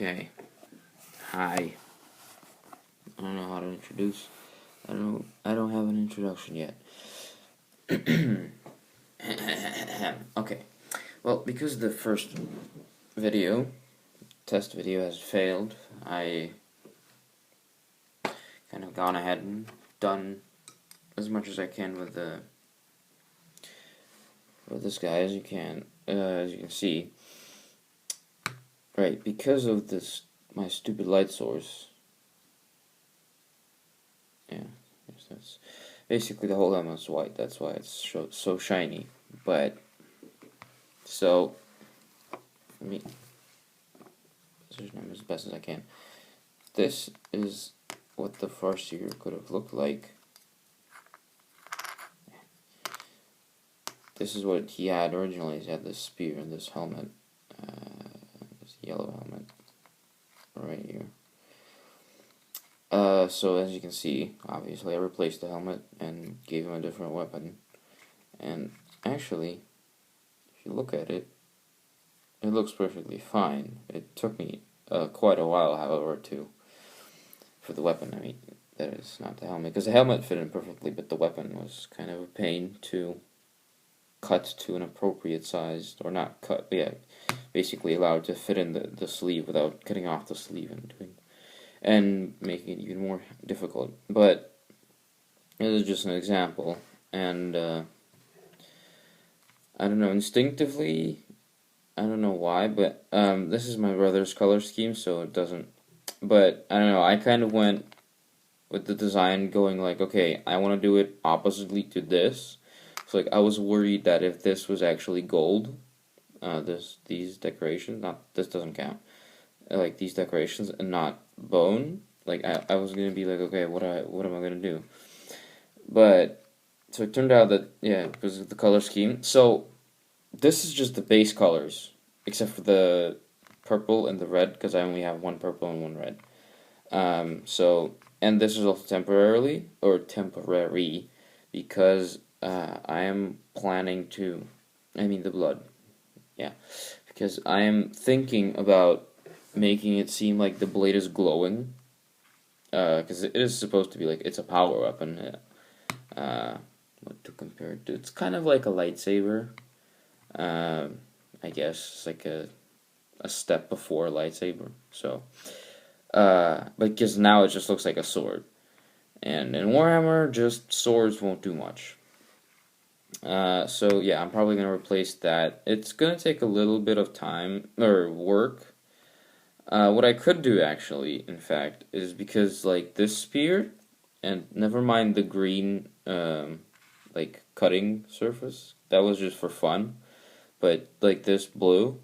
Okay. Hi. I don't know how to introduce. I don't have an introduction yet. Okay. Well, because the first test video has failed, I kind of gone ahead and done as much as I can with this guy as you can see. Right, because of this my stupid light source. Yeah, that's basically the whole helmet's white. That's why it's so shiny. But so let me position them as best as I can. This is what the first year could have looked like. This is what he had originally. He had this spear and this helmet, this yellow helmet right here. So as you can see, obviously I replaced the helmet and gave him a different weapon. And actually, if you look at it, it looks perfectly fine. It took me quite a while, however, for the weapon. I mean, that is not the helmet, because the helmet fit in perfectly, but the weapon was kind of a pain to cut to an appropriate size, or not cut, yeah, basically allowed to fit in the sleeve without cutting off the sleeve and making it even more difficult. But this is just an example, and I don't know, instinctively, I don't know why, but this is my brother's color scheme, so it doesn't, but I don't know, I kind of went with the design going like, okay, I want to do it oppositely to this. So like, I was worried that if this was actually gold, these decorations, this doesn't count, like these decorations, and not bone, like I was gonna be like, okay, what am I gonna do? But so it turned out that, yeah, because of the color scheme. So this is just the base colors, except for the purple and the red, because I only have one purple and one red. And this is also temporary, because I am planning to, the blood, yeah, because I am thinking about making it seem like the blade is glowing, because it is supposed to be like, it's a power weapon. What to compare it to? It's kind of like a lightsaber. I guess it's like a step before a lightsaber. So, because now it just looks like a sword, and in Warhammer, just swords won't do much. So yeah, I'm probably gonna replace that. It's gonna take a little bit of time or work. What I could do actually, in fact, is because like this spear, and never mind the green, like cutting surface, that was just for fun. But like this blue,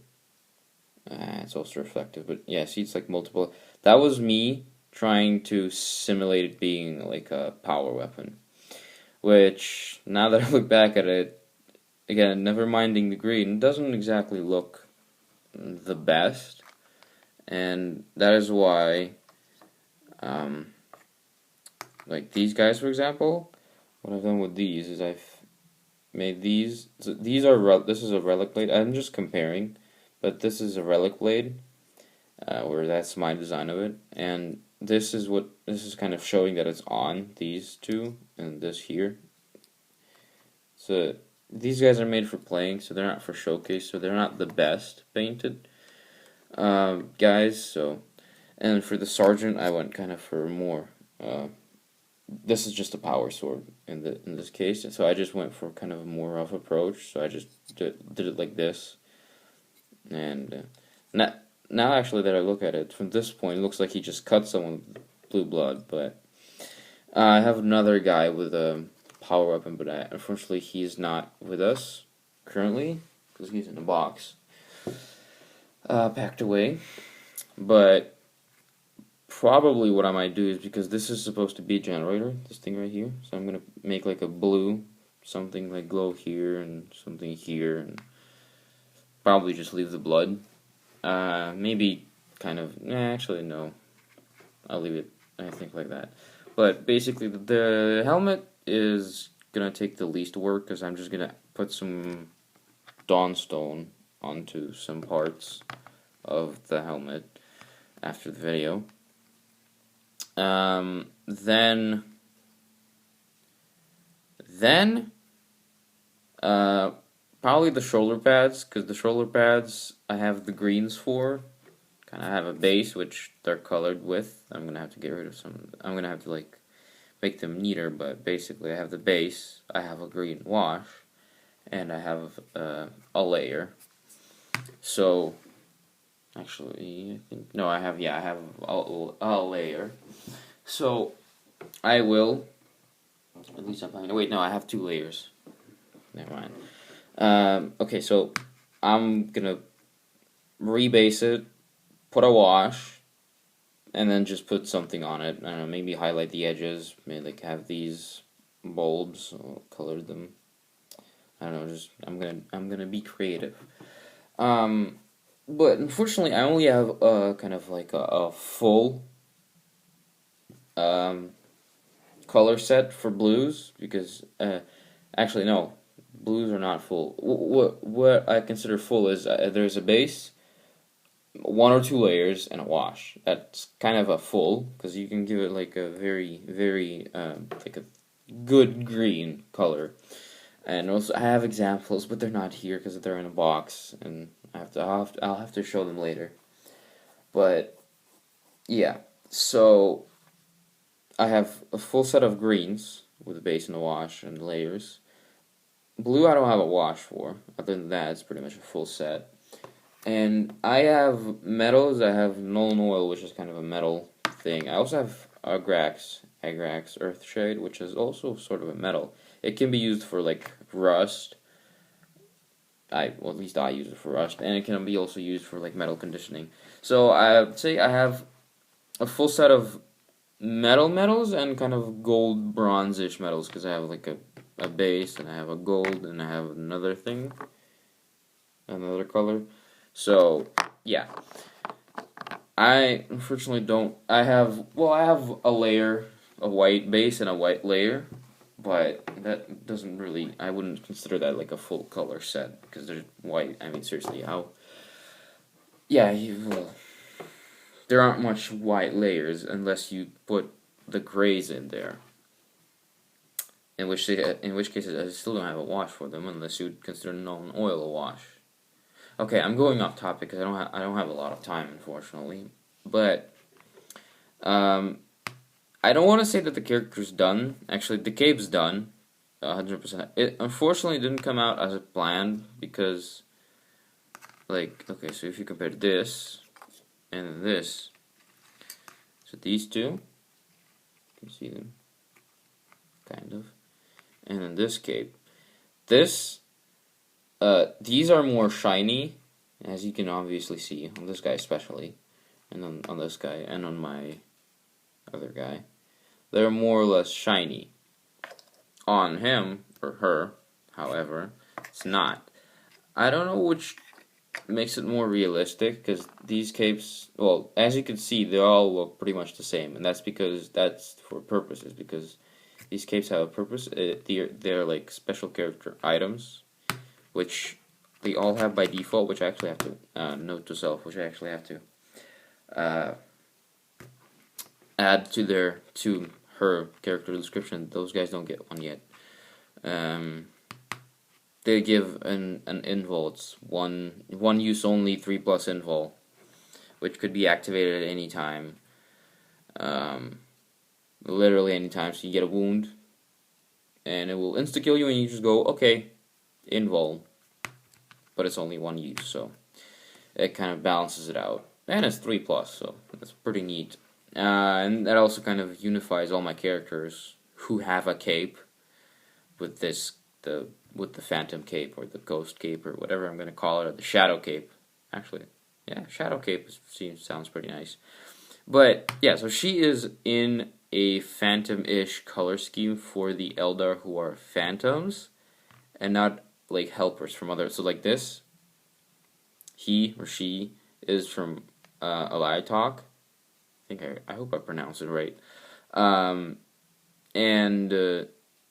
it's also reflective. But yeah, see, it's like multiple. That was me trying to simulate it being like a power weapon. Which, now that I look back at it, again, never minding the green, it doesn't exactly look the best. And that is why, like these guys, for example, what I've done with these is I've made these. So these are this is a relic blade. I'm just comparing, but this is a relic blade, where that's my design of it, and this is kind of showing that it's on these two and this here. So these guys are made for playing, so they're not for showcase, so they're not the best painted guys. So, and for the sergeant, I went kind of for more. This is just a power sword in this case, and so I just went for kind of a more rough approach. So I just did it like this, and now actually that I look at it from this point, it looks like he just cut someone with blue blood. But I have another guy with a power weapon, but unfortunately he's not with us currently because he's in a box, packed away. But probably what I might do is, because this is supposed to be a generator, this thing right here, so I'm gonna make like a blue, something like glow here and something here, and probably just leave the blood. Maybe kind of, actually no, I'll leave it, I think, like that. But basically the helmet is gonna take the least work, because I'm just gonna put some dawnstone onto some parts of the helmet. after the video. Then probably the shoulder pads, because the shoulder pads I have the greens for. Kind of have a base which they're colored with. I'm gonna have to get rid of some. I'm gonna have to like make them neater, but basically I have the base. I have a green wash, and I have a layer. So actually, I think no, I have a layer. So I will. At least I'm planning. Wait, no, I have 2 layers. Never mind. Okay, so I'm gonna rebase it, put a wash, and then just put something on it. I don't know, maybe highlight the edges. Maybe like have these bulbs. I'll color them. I don't know. Just I'm gonna be creative. But unfortunately, I only have kind of like a full color set for blues, because actually no, blues are not full. What I consider full is there's a base, 1 or 2 layers, and a wash. That's kind of a full, because you can give it like a very like a good green color. And also I have examples, but they're not here because they're in a box, and I'll have to show them later. But yeah, so I have a full set of greens with a base and a wash and layers. Blue I don't have a wash for. Other than that, it's pretty much a full set. And I have metals. I have Null Oil, which is kind of a metal thing. I also have Agrax Earthshade, which is also sort of a metal. It can be used for like rust. At least I use it for rust, and it can be also used for like metal conditioning. So I would say I have a full set of metals and kind of gold bronze-ish metals, because I have like a base, and I have a gold, and I have another thing, another color. So yeah, I unfortunately don't. I have a layer, a white base and a white layer, but that doesn't really. I wouldn't consider that like a full color set, because there's white. I mean, seriously, how? Yeah, there aren't much white layers unless you put the grays in there. In which case I still don't have a wash for them, unless you'd consider Null Oil a wash. Okay, I'm going off topic because I don't have a lot of time, unfortunately. But I don't want to say that the character's done. Actually, the cape's done, 100%. It unfortunately didn't come out as planned, because, like, okay, so if you compare this and this, so these two, you can see them, kind of, and then this cape, these are more shiny, as you can obviously see on this guy especially, and on this guy, and on my other guy. They're more or less shiny. On him, or her, however, it's not. I don't know which makes it more realistic, because these capes, well, as you can see, they all look pretty much the same, and that's for purposes, because these capes have a purpose. They're like special character items, which they all have by default, which I actually have to note to self, which I actually have to add to her character description. Those guys don't get one yet. They give an invul. It's one use only, 3+ invul, which could be activated at any time. Literally any time. So you get a wound, and it will insta kill you, and you just go, okay, invul. But it's only 1 use, so it kind of balances it out. And it's 3+, so that's pretty neat. And that also kind of unifies all my characters who have a cape with the Phantom Cape, or the Ghost Cape, or whatever I'm going to call it, or the Shadow Cape. Actually, yeah, Shadow Cape sounds pretty nice. But, yeah, so she is in a Phantom-ish color scheme for the Eldar who are Phantoms, and not, like, helpers from others. So, like this, he or she is from Aliatok. I hope I pronounced it right. And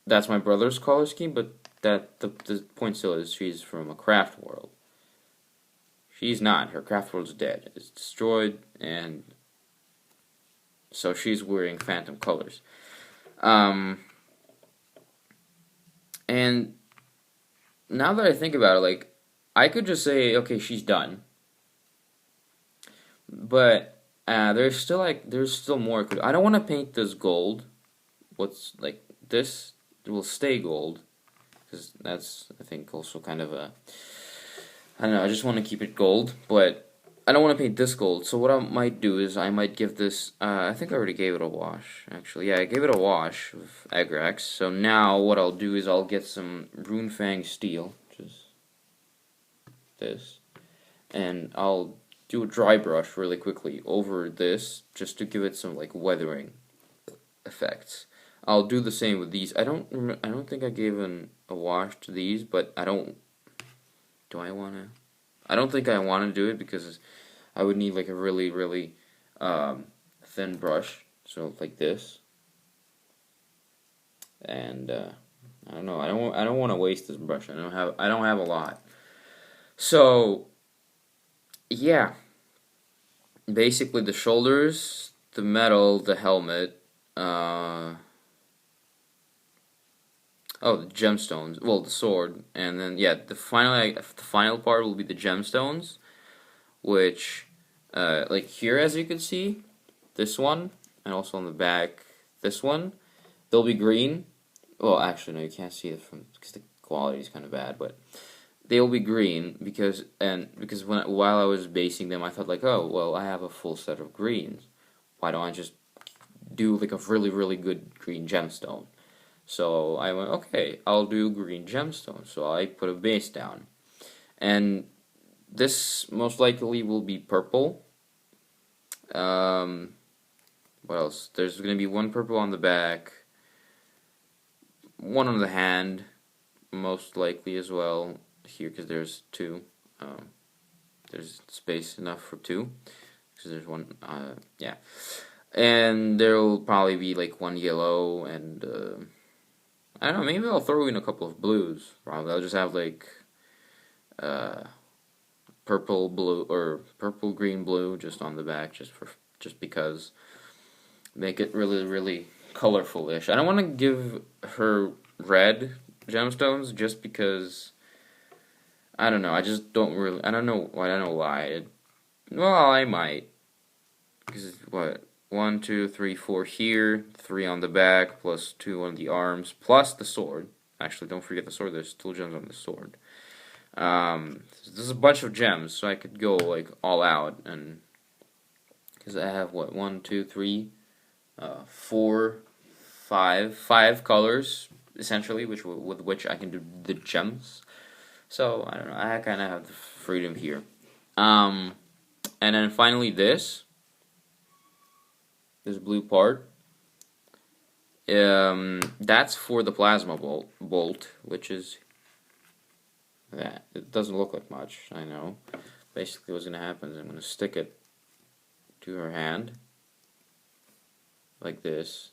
that's my brother's color scheme, but the point still is she's from a craft world. She's not. Her craft world's dead. It's destroyed, and So she's wearing phantom colors. And now that I think about it, like, I could just say, okay, she's done. But there's still more. I don't want to paint this gold. What's like this will stay gold because that's, I think, also kind of a, I don't know. I just want to keep it gold, but I don't want to paint this gold. So what I might do is I might give this. I think I already gave it a wash. Actually, yeah, I gave it a wash of Agrax. So now what I'll do is I'll get some Runefang steel, which is this, and I'll do a dry brush really quickly over this just to give it some like weathering effects. I'll do the same with these. I don't think I gave a wash to these, but I don't. Do I want to? I don't think I want to do it because I would need like a really thin brush, so like this. And I don't know. I don't want to waste this brush. I don't have a lot. So yeah, basically the shoulders, the metal, the helmet. Oh, the gemstones. Well, the sword, and then yeah, the final part will be the gemstones, which, like here, as you can see, this one, and also on the back, this one, they'll be green. Well, actually, no, you can't see it because the quality is kind of bad, but they'll be green because while I was basing them, I thought like, oh, well, I have a full set of greens. Why don't I just do like a really good green gemstone? So I went, okay, I'll do green gemstone. So I put a base down. And this most likely will be purple. What else? There's going to be one purple on the back, one on the hand, most likely as well, here, because there's two. There's space enough for two, because there's one, yeah. And there will probably be like one yellow and, I don't know, maybe I'll throw in a couple of blues. Probably I'll just have like purple, blue, or purple, green, blue just on the back, just because. Make it really colorful-ish. I don't want to give her red gemstones just because, I don't know. I just don't really. I don't know why. Well, I might. Because what? 1, 2, 3, 4 here, 3 on the back, plus 2 on the arms, plus the sword. Actually, don't forget the sword. There's still gems on the sword. There's a bunch of gems, so I could go like all out, and because I have what, 1, 2, 3, 4, 5 colors essentially, with which I can do the gems. So I don't know. I kind of have the freedom here. And then finally this blue part. That's for the plasma bolt, which is that. It doesn't look like much, I know. Basically what's going to happen is I'm going to stick it to her hand, like this.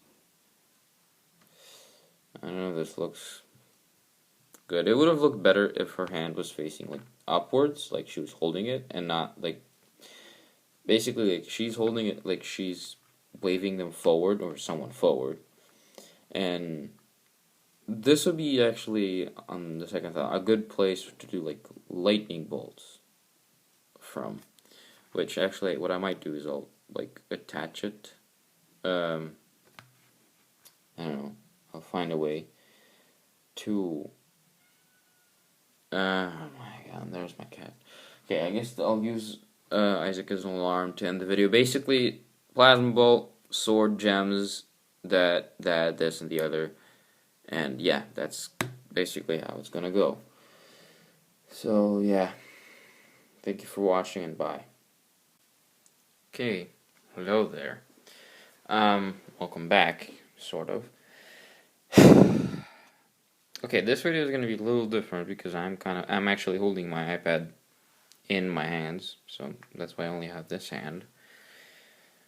I don't know if this looks good. It would have looked better if her hand was facing like upwards, like she was holding it, and not like, basically like she's holding it like she's waving them forward, or someone forward. And this would be actually, on the second thought, a good place to do like lightning bolts from. Which actually, what I might do is I'll like attach it. I don't know. I'll find a way to. Oh my god, there's my cat. Okay, I guess I'll use Isaac as an alarm to end the video. Basically, plasma bolt, sword, gems, this, and the other. And yeah, that's basically how it's gonna go. So yeah, thank you for watching, and bye. Okay, hello there. Welcome back, sort of. Okay, this video is gonna be a little different because I'm actually holding my iPad in my hands, so that's why I only have this hand.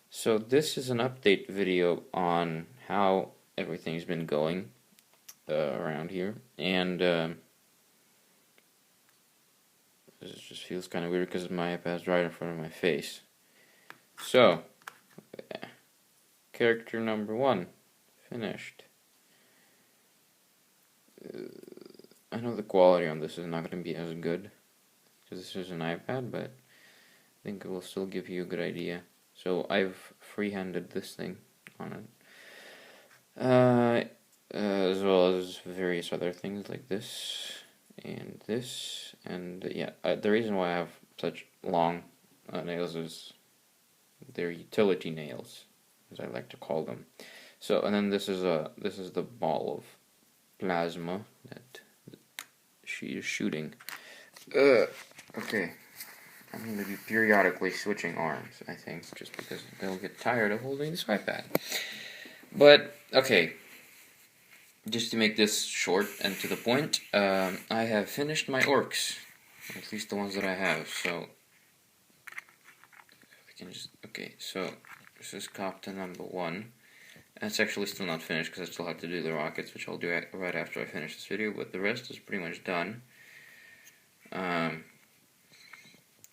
So this is an update video on how everything's been going around here, and this just feels kind of weird because my iPad's right in front of my face. So character number 1. Finished. I know the quality on this is not going to be as good, because this is an iPad, but I think it will still give you a good idea. So I've freehanded this thing on it. As well as various other things like this, and yeah, the reason why I have such long nails is they're utility nails, as I like to call them. So, and then this is the ball of plasma that she is shooting. Okay, I'm going to be periodically switching arms, I think, just because they'll get tired of holding this iPad. But, okay, just to make this short and to the point, I have finished my orcs, at least the ones that I have, so, if we can just, okay, so, this is Copta number 1, and it's actually still not finished, because I still have to do the rockets, which I'll do right after I finish this video, but the rest is pretty much done.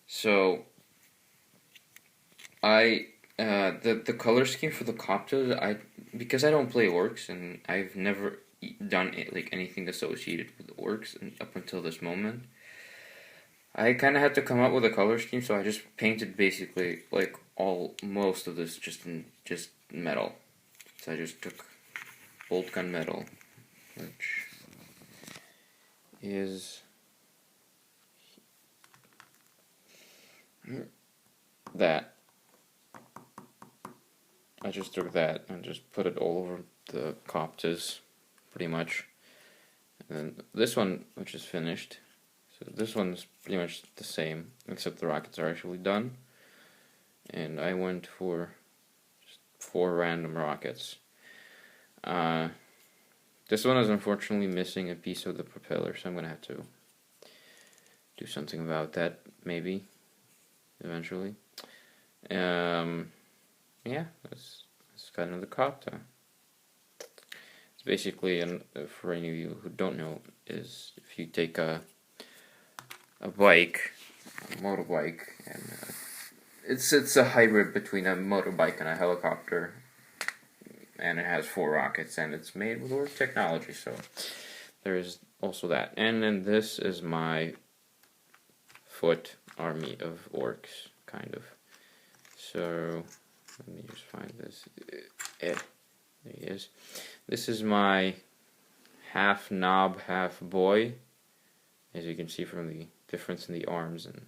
So, the color scheme for the Coptas, because I don't play orcs, and I've never done like anything associated with orcs up until this moment, I kind of had to come up with a color scheme, so I just painted basically like most of this just metal. So I just took bolt gun metal, which is that. I just took that and just put it all over the Coptas, pretty much. And then this one, which is finished, so this one's pretty much the same, except the rockets are actually done. And I went for just 4 random rockets. This one is unfortunately missing a piece of the propeller, so I'm going to have to do something about that, maybe, eventually. Yeah, that's kind of the Copta. It's basically, for any of you who don't know, is if you take a motorbike, and it's a hybrid between a motorbike and a helicopter, and it has 4 rockets, and it's made with orc technology, so there is also that. And then this is my foot army of orcs, kind of. So let me just find this. There he is. This is my half knob, half boy, as you can see from the difference in the arms. And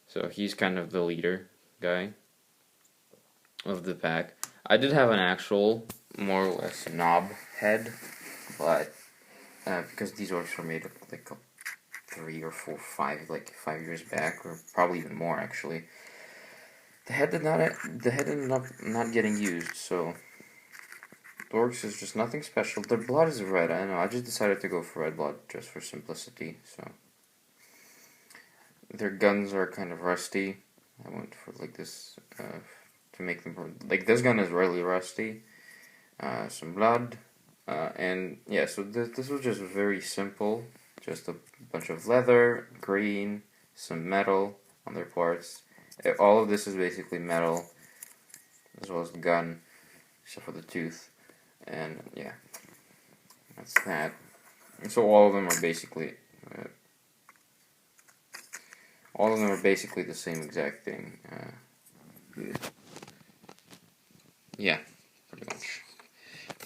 so he's kind of the leader guy of the pack. I did have an actual, more or less, knob head, but because these orcs were made like 3 or 4, 5 years back, or probably even more actually, the head ended up not getting used. So the orcs is just nothing special. Their blood is red. I know. I just decided to go for red blood just for simplicity. So their guns are kind of rusty. I went for like this to make them like this gun is really rusty. Some blood, and yeah. So this was just very simple. Just a bunch of leather, green, some metal on their parts. All of this is basically metal, as well as the gun, except for the tooth. And yeah, that's that. And so all of them are basically the same exact thing. Yeah,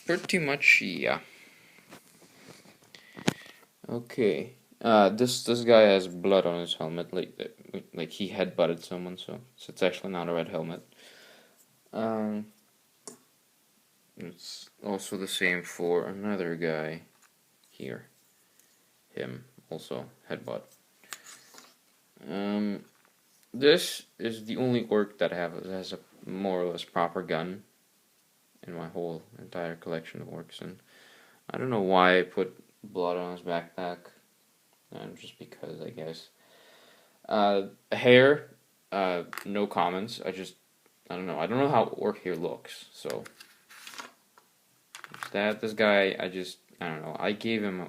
pretty much, yeah. Okay. This guy has blood on his helmet, like he headbutted someone, so it's actually not a red helmet. It's also the same for another guy here. Him also headbutt. This is the only orc that has a more or less proper gun in my whole entire collection of orcs, and I don't know why I put blood on his backpack. Just because, I guess. Hair, no comments. I don't know. I don't know how orc hair looks, so. This guy, I don't know. I gave him a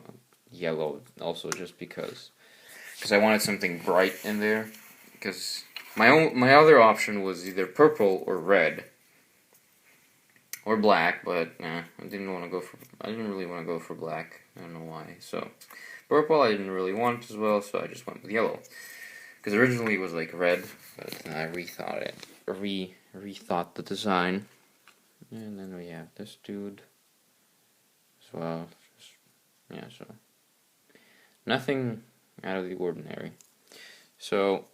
yellow also just because I wanted something bright in there. Because my other option was either purple or red. or black, but nah, I didn't really want to go for black. I don't know why. So purple I didn't really want as well, so I just went with yellow. Because originally it was like red, but I rethought it. Rethought the design. And then we have this dude as well. Yeah, so nothing out of the ordinary. So,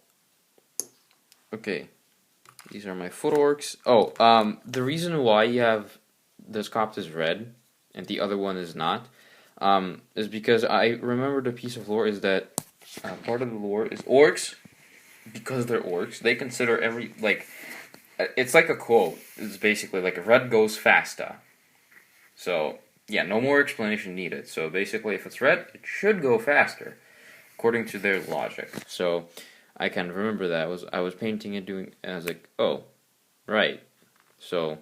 okay, these are my foot orcs. Oh, the reason why you have this copt is red and the other one is not, is because I remembered a piece of lore is that part of the lore is orcs, because they're orcs, they consider it's like a quote. It's basically like red goes faster. So, yeah, no more explanation needed. So basically, if it's red, it should go faster, according to their logic. So I can remember that. I was painting it, and I was like, oh, right. So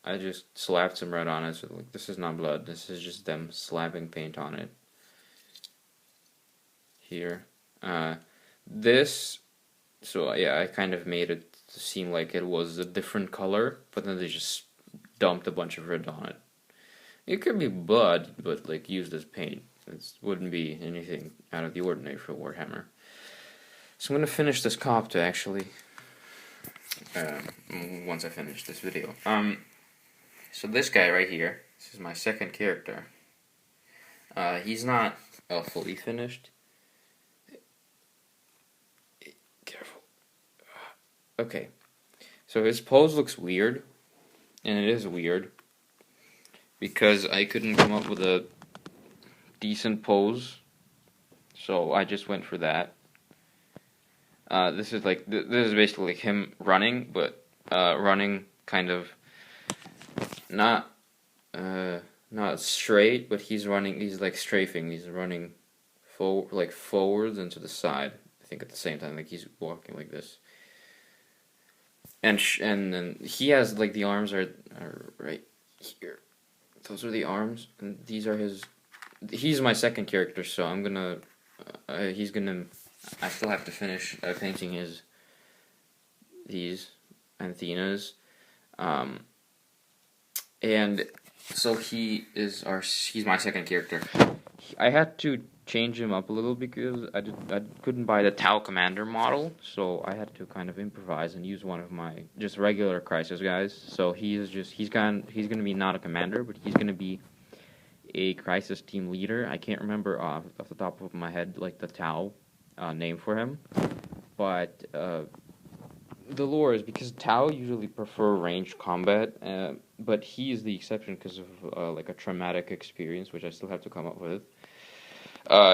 I just slapped some red on it. So like, this is not blood. This is just them slapping paint on it. Here. So yeah, I kind of made it seem like it was a different color, but then they just dumped a bunch of red on it. It could be blood, but like used as paint. It wouldn't be anything out of the ordinary for Warhammer. So I'm gonna finish this copter actually. Once I finish this video. So this guy right here, this is my second character. He's not fully finished. Careful. Okay. So his pose looks weird, and it is weird, because I couldn't come up with a decent pose, so I just went for that. This is basically like him running, but running kind of not straight, but he's running. He's like strafing. He's running forwards and to the side. I think at the same time, like he's walking like this. And then he has like the arms are right here. Those are the arms, and these are his. He's my second character, so I'm gonna. I still have to finish painting these antennas, and so he's my second character. I had to change him up a little because I couldn't buy the Tau Commander model, so I had to kind of improvise and use one of my just regular Crisis guys. So he's gonna be not a commander, but he's gonna be a Crisis team leader. I can't remember off the top of my head like the Tau name for him, but the lore is because Tau usually prefer ranged combat, but he is the exception because of like a traumatic experience, which I still have to come up with.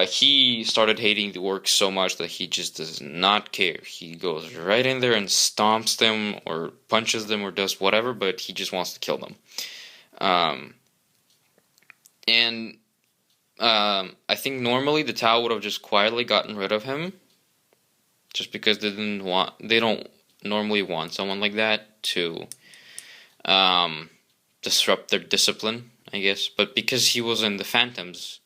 He started hating the orcs so much that he just does not care. He goes right in there and stomps them or punches them or does whatever, but he just wants to kill them. I think normally the Tau would have just quietly gotten rid of him, just because they don't normally want someone like that to disrupt their discipline, I guess. But because he was in the Phantoms,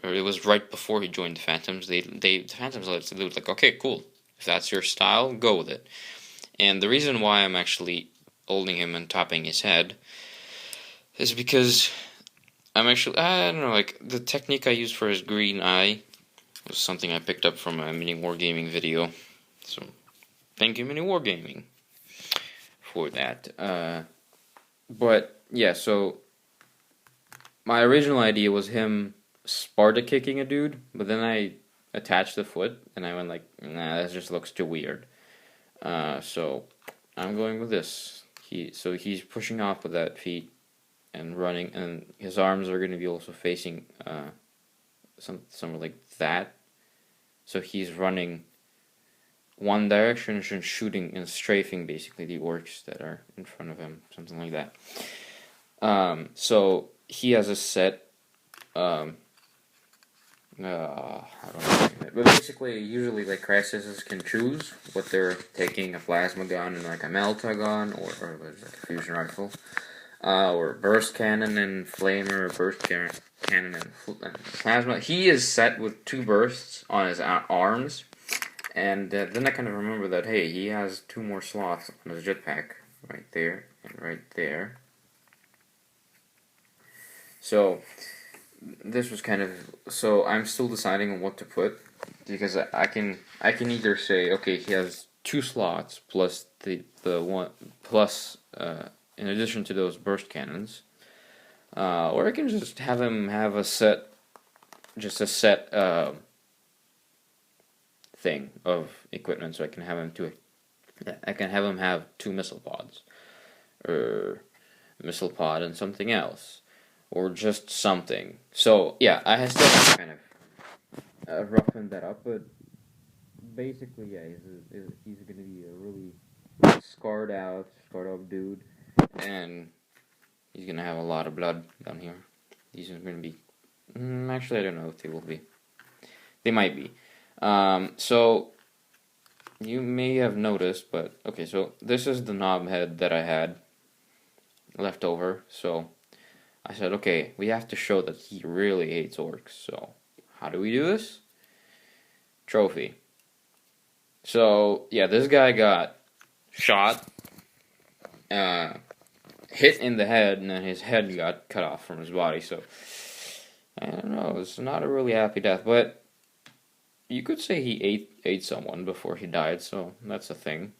or it was right before he joined the Phantoms, the Phantoms they were like, okay, cool, if that's your style, go with it. And the reason why I'm actually holding him and topping his head is because I don't know, like, the technique I used for his green eye was something I picked up from a mini wargaming video. So, thank you, mini wargaming, for that. But, yeah, so, my original idea was him Sparta kicking a dude, but then I attached the foot, and I went like, nah, that just looks too weird. So, I'm going with this. He's pushing off with that feet and running, and his arms are going to be also facing somewhere like that. So he's running one direction and shooting and strafing basically the orcs that are in front of him, something like that. So he has a set. I don't know, but basically, usually like Crisis can choose what they're taking: a plasma gun and like a melta gun, or like a fusion rifle. Or burst cannon and flamer, or burst cannon and plasma. He is set with 2 bursts on his arms, and then I kind of remember that, hey, he has 2 more slots on his jetpack, right there and right there. So this was kind of, so I'm still deciding on what to put, because I can either say, okay, he has 2 slots plus the one plus in addition to those burst cannons, or I can just have him have a set thing of equipment, so I can have him have 2 missile pods, or missile pod and something else, or just something. So yeah, I still have to kind of roughen that up, but basically, yeah, he's gonna be a really scarred out dude, and he's gonna have a lot of blood down here. These are gonna be, actually, I don't know if they will be. They might be. So you may have noticed, but okay, so this is the knob head that I had left over. So I said, okay, we have to show that he really hates orcs. So how do we do this? Trophy. So yeah, this guy got shot, hit in the head, and then his head got cut off from his body. So I don't know, it's not a really happy death, but you could say he ate someone before he died, so that's a thing.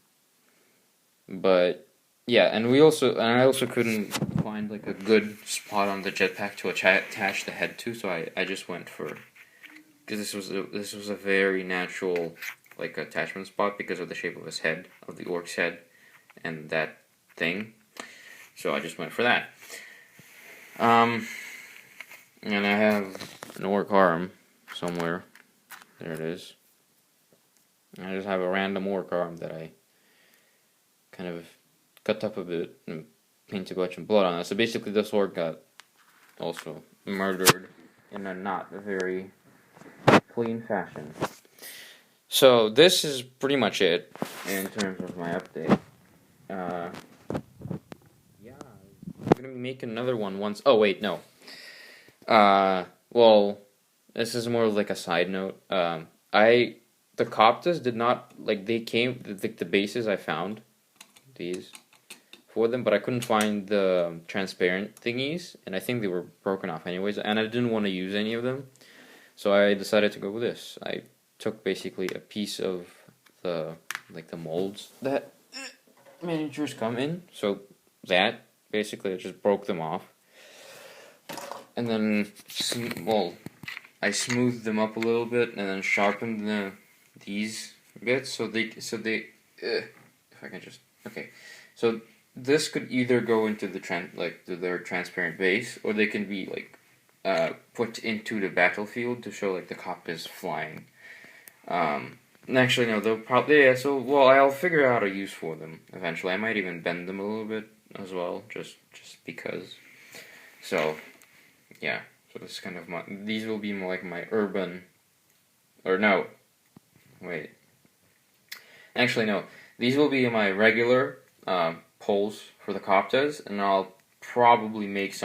But yeah, and I also couldn't find like a good spot on the jetpack to attach the head to, so I just went for, because this was a very natural like attachment spot because of the shape of his head, of the orc's head, and that thing. So I just went for that. And I have an orc arm somewhere. There it is. I just have a random orc arm that I kind of cut up a bit and painted a bunch of blood on it. So basically this orc got also murdered in a not very clean fashion. So this is pretty much it in terms of my update. Yeah, I'm gonna make another one once. Oh wait, no. Well, this is more like a side note. The Coptas did not, like, they came, the bases I found, these, for them, but I couldn't find the transparent thingies, and I think they were broken off anyways, and I didn't want to use any of them, so I decided to go with this. I took basically a piece of the molds that miniatures come in, so that, basically, I just broke them off, and then, I smoothed them up a little bit, and then sharpened these bits, so they, if I can just, okay, so this could either go into to their transparent base, or they can be, like, put into the battlefield to show, like, the cop is flying. Actually, no, they'll probably, yeah, so, well, I'll figure out a use for them, eventually. I might even bend them a little bit, as well, just because. So, yeah. So this is kind of these will be more like my urban, or no, wait. Actually, no. These will be my regular poles for the Coptas, and I'll probably make some